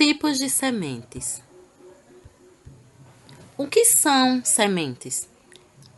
Tipos de sementes. O que são sementes?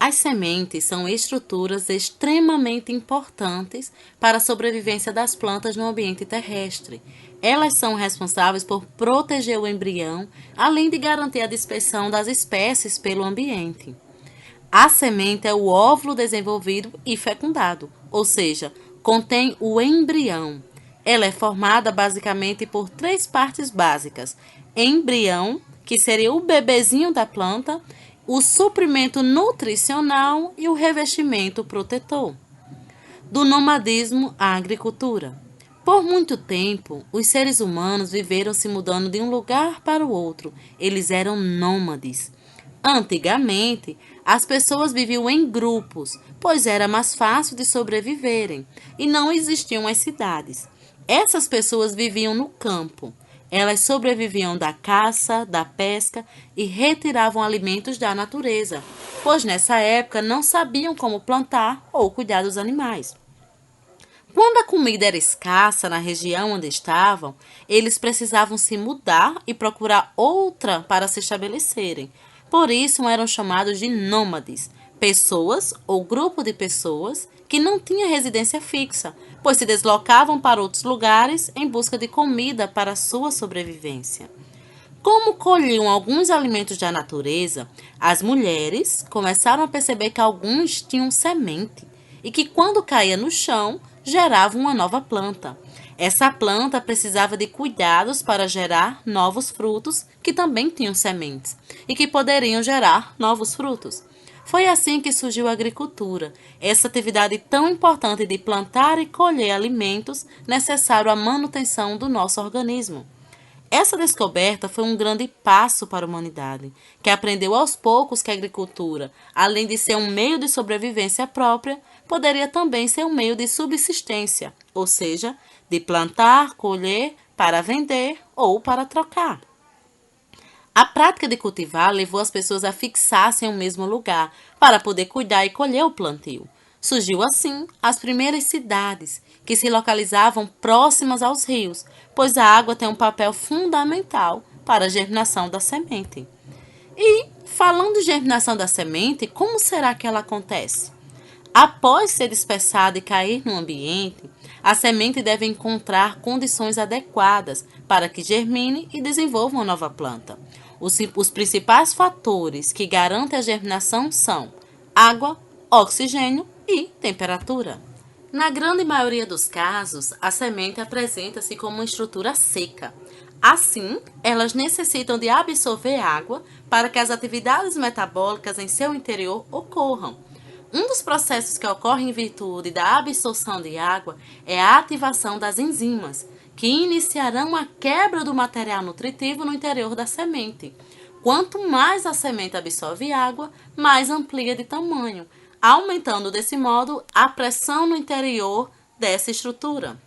As sementes são estruturas extremamente importantes para a sobrevivência das plantas no ambiente terrestre. Elas são responsáveis por proteger o embrião, além de garantir a dispersão das espécies pelo ambiente. A semente é o óvulo desenvolvido e fecundado, ou seja, contém o embrião. Ela é formada basicamente por 3 partes básicas: embrião, que seria o bebezinho da planta, o suprimento nutricional e o revestimento protetor. Do nomadismo à agricultura. Por muito tempo, os seres humanos viveram se mudando de um lugar para o outro. Eles eram nômades. Antigamente, as pessoas viviam em grupos, pois era mais fácil de sobreviverem, e não existiam as cidades. Essas pessoas viviam no campo. Elas sobreviviam da caça, da pesca e retiravam alimentos da natureza, pois nessa época não sabiam como plantar ou cuidar dos animais. Quando a comida era escassa na região onde estavam, eles precisavam se mudar e procurar outra para se estabelecerem. Por isso eram chamados de nômades, pessoas ou grupo de pessoas que não tinham residência fixa, pois se deslocavam para outros lugares em busca de comida para sua sobrevivência. Como colhiam alguns alimentos da natureza, as mulheres começaram a perceber que alguns tinham semente e que, quando caía no chão, gerava uma nova planta. Essa planta precisava de cuidados para gerar novos frutos que também tinham sementes e que poderiam gerar novos frutos. Foi assim que surgiu a agricultura, essa atividade tão importante de plantar e colher alimentos necessários à manutenção do nosso organismo. Essa descoberta foi um grande passo para a humanidade, que aprendeu aos poucos que a agricultura, além de ser um meio de sobrevivência própria, poderia também ser um meio de subsistência, ou seja, de plantar, colher, para vender ou para trocar. A prática de cultivar levou as pessoas a fixar-se em um mesmo lugar para poder cuidar e colher o plantio. Surgiu assim as primeiras cidades, que se localizavam próximas aos rios, pois a água tem um papel fundamental para a germinação da semente. E, falando de germinação da semente, como será que ela acontece? Após ser dispersada e cair no ambiente, a semente deve encontrar condições adequadas para que germine e desenvolva uma nova planta. Os principais fatores que garantem a germinação são água, oxigênio e temperatura. Na grande maioria dos casos, a semente apresenta-se como uma estrutura seca. Assim, elas necessitam de absorver água para que as atividades metabólicas em seu interior ocorram. Um dos processos que ocorre em virtude da absorção de água é a ativação das enzimas, que iniciarão a quebra do material nutritivo no interior da semente. Quanto mais a semente absorve água, mais amplia de tamanho, aumentando desse modo a pressão no interior dessa estrutura.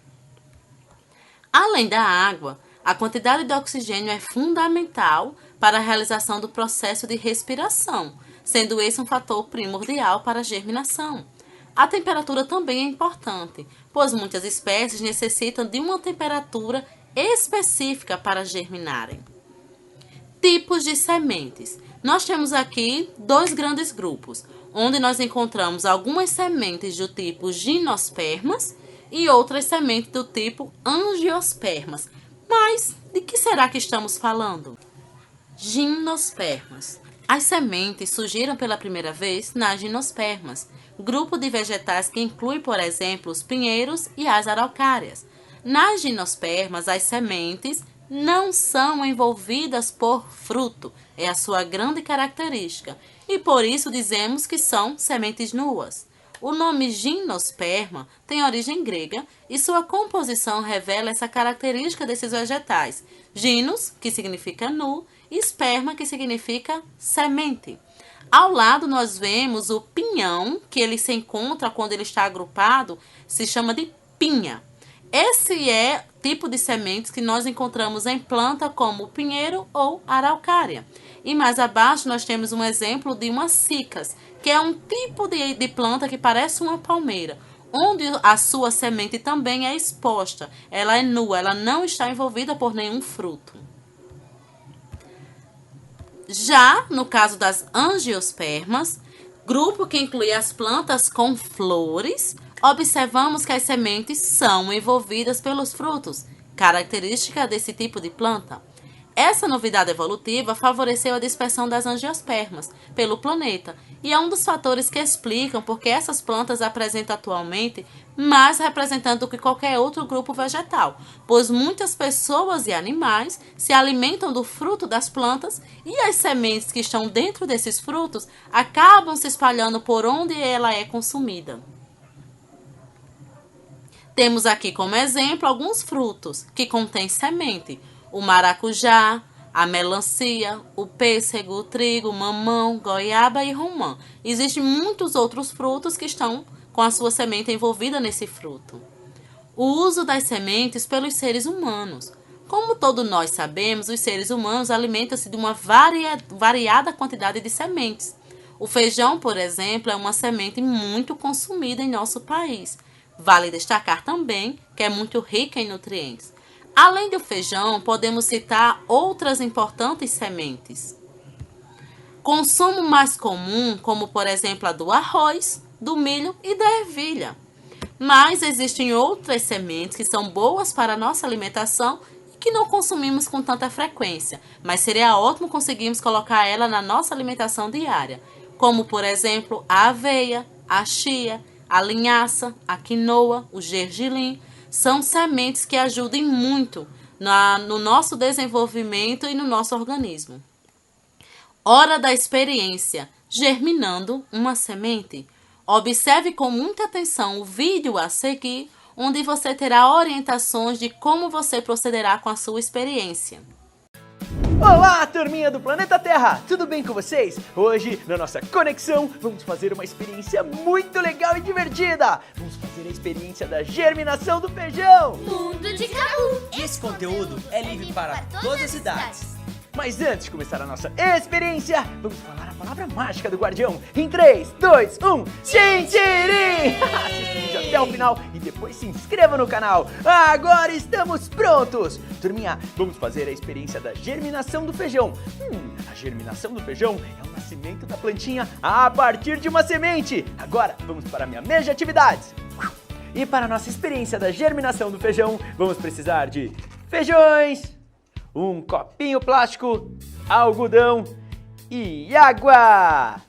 Além da água, a quantidade de oxigênio é fundamental para a realização do processo de respiração, sendo esse um fator primordial para a germinação. A temperatura também é importante, pois muitas espécies necessitam de uma temperatura específica para germinarem. Tipos de sementes. Nós temos aqui 2 grandes grupos, onde nós encontramos algumas sementes do tipo gimnospermas e outras sementes do tipo angiospermas. Mas de que será que estamos falando? Gimnospermas. As sementes surgiram pela primeira vez nas gimnospermas, grupo de vegetais que inclui, por exemplo, os pinheiros e as araucárias. Nas gimnospermas, as sementes não são envolvidas por fruto, é a sua grande característica, e por isso dizemos que são sementes nuas. O nome gimnosperma tem origem grega e sua composição revela essa característica desses vegetais. Ginos, que significa nu, e esperma, que significa semente. Ao lado nós vemos o pinhão, que ele se encontra quando ele está agrupado, se chama de pinha. Esse é o tipo de sementes que nós encontramos em planta como o pinheiro ou araucária. E mais abaixo nós temos um exemplo de uma cicas, que é um tipo de planta que parece uma palmeira, onde a sua semente também é exposta. Ela é nua, ela não está envolvida por nenhum fruto. Já no caso das angiospermas, grupo que inclui as plantas com flores, observamos que as sementes são envolvidas pelos frutos, característica desse tipo de planta. Essa novidade evolutiva favoreceu a dispersão das angiospermas pelo planeta e é um dos fatores que explicam por que essas plantas apresentam atualmente mais representantes do que qualquer outro grupo vegetal, pois muitas pessoas e animais se alimentam do fruto das plantas e as sementes que estão dentro desses frutos acabam se espalhando por onde ela é consumida. Temos aqui como exemplo alguns frutos que contêm semente: o maracujá, a melancia, o pêssego, o trigo, o mamão, goiaba e romã. Existem muitos outros frutos que estão com a sua semente envolvida nesse fruto. O uso das sementes pelos seres humanos. Como todos nós sabemos, os seres humanos alimentam-se de uma variada quantidade de sementes. O feijão, por exemplo, é uma semente muito consumida em nosso país. Vale destacar também que é muito rica em nutrientes. Além do feijão, podemos citar outras importantes sementes. Consumo mais comum, como por exemplo a do arroz, do milho e da ervilha. Mas existem outras sementes que são boas para a nossa alimentação e que não consumimos com tanta frequência, mas seria ótimo conseguirmos colocar ela na nossa alimentação diária, como por exemplo a aveia, a chia, a linhaça, a quinoa, o gergelim. São sementes que ajudam muito no nosso desenvolvimento e no nosso organismo. Hora da experiência. Germinando uma semente. Observe com muita atenção o vídeo a seguir, onde você terá orientações de como você procederá com a sua experiência. Olá, turminha do Planeta Terra! Tudo bem com vocês? Hoje, na nossa conexão, vamos fazer uma experiência muito legal e divertida! Vamos fazer a experiência da germinação do feijão! Mundo de Cabu! Esse conteúdo é livre para todas as idades. Mas antes de começar a nossa experiência, vamos falar a palavra mágica do guardião. Em 3, 2, 1, Xintirim! Assista o vídeo até o final e depois se inscreva no canal. Agora estamos prontos! Turminha, vamos fazer a experiência da germinação do feijão. A germinação do feijão é o nascimento da plantinha a partir de uma semente. Agora, vamos para a minha mesa de atividades. E para a nossa experiência da germinação do feijão, vamos precisar de feijões, um copinho plástico, algodão e água.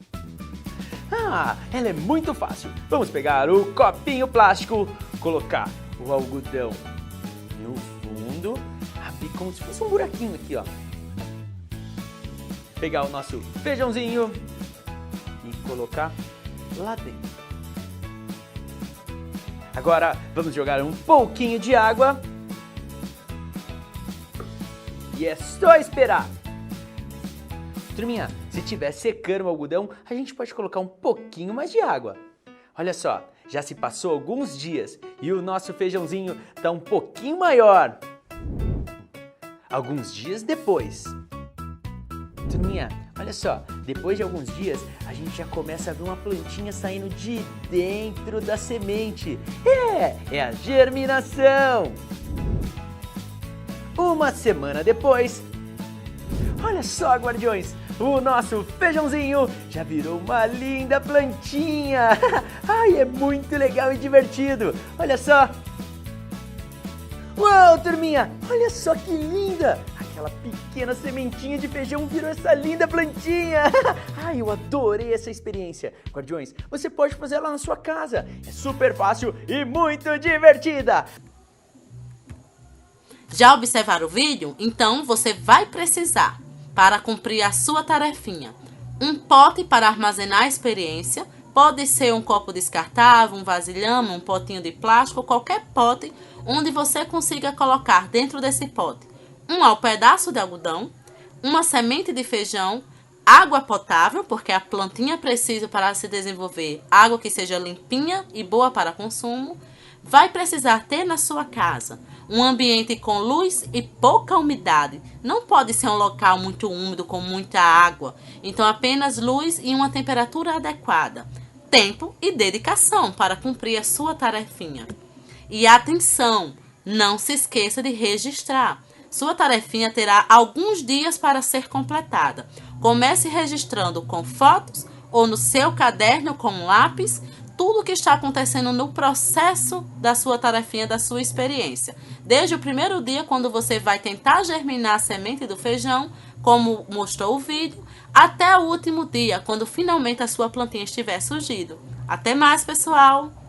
Ela é muito fácil. Vamos pegar o copinho plástico, colocar o algodão no fundo, abrir como se fosse um buraquinho aqui, ó. Pegar o nosso feijãozinho e colocar lá dentro. Agora vamos jogar um pouquinho de água. E é só esperar. Turminha, se tiver secando o algodão, a gente pode colocar um pouquinho mais de água. Olha só, já se passou alguns dias e o nosso feijãozinho está um pouquinho maior. Alguns dias depois. Turminha, olha só, depois de alguns dias, a gente já começa a ver uma plantinha saindo de dentro da semente. É a germinação. Uma semana depois, olha só, guardiões, o nosso feijãozinho já virou uma linda plantinha. Ai, é muito legal e divertido. Olha só. Uau, turminha, olha só que linda. Aquela pequena sementinha de feijão virou essa linda plantinha. Ai, eu adorei essa experiência. Guardiões, você pode fazer ela na sua casa. É super fácil e muito divertida. Já observaram o vídeo? Então você vai precisar, para cumprir a sua tarefinha, um pote para armazenar a experiência. Pode ser um copo descartável, um vasilhame, um potinho de plástico, qualquer pote onde você consiga colocar dentro desse pote pedaço de algodão, uma semente de feijão, água potável, porque a plantinha precisa para se desenvolver água que seja limpinha e boa para consumo. Vai precisar ter na sua casa um ambiente com luz e pouca umidade. Não pode ser um local muito úmido com muita água. Então apenas luz e uma temperatura adequada. Tempo e dedicação para cumprir a sua tarefinha. E atenção, não se esqueça de registrar. Sua tarefinha terá alguns dias para ser completada. Comece registrando com fotos ou no seu caderno com lápis tudo o que está acontecendo no processo da sua tarefinha, da sua experiência. Desde o primeiro dia, quando você vai tentar germinar a semente do feijão, como mostrou o vídeo, até o último dia, quando finalmente a sua plantinha estiver surgindo. Até mais, pessoal!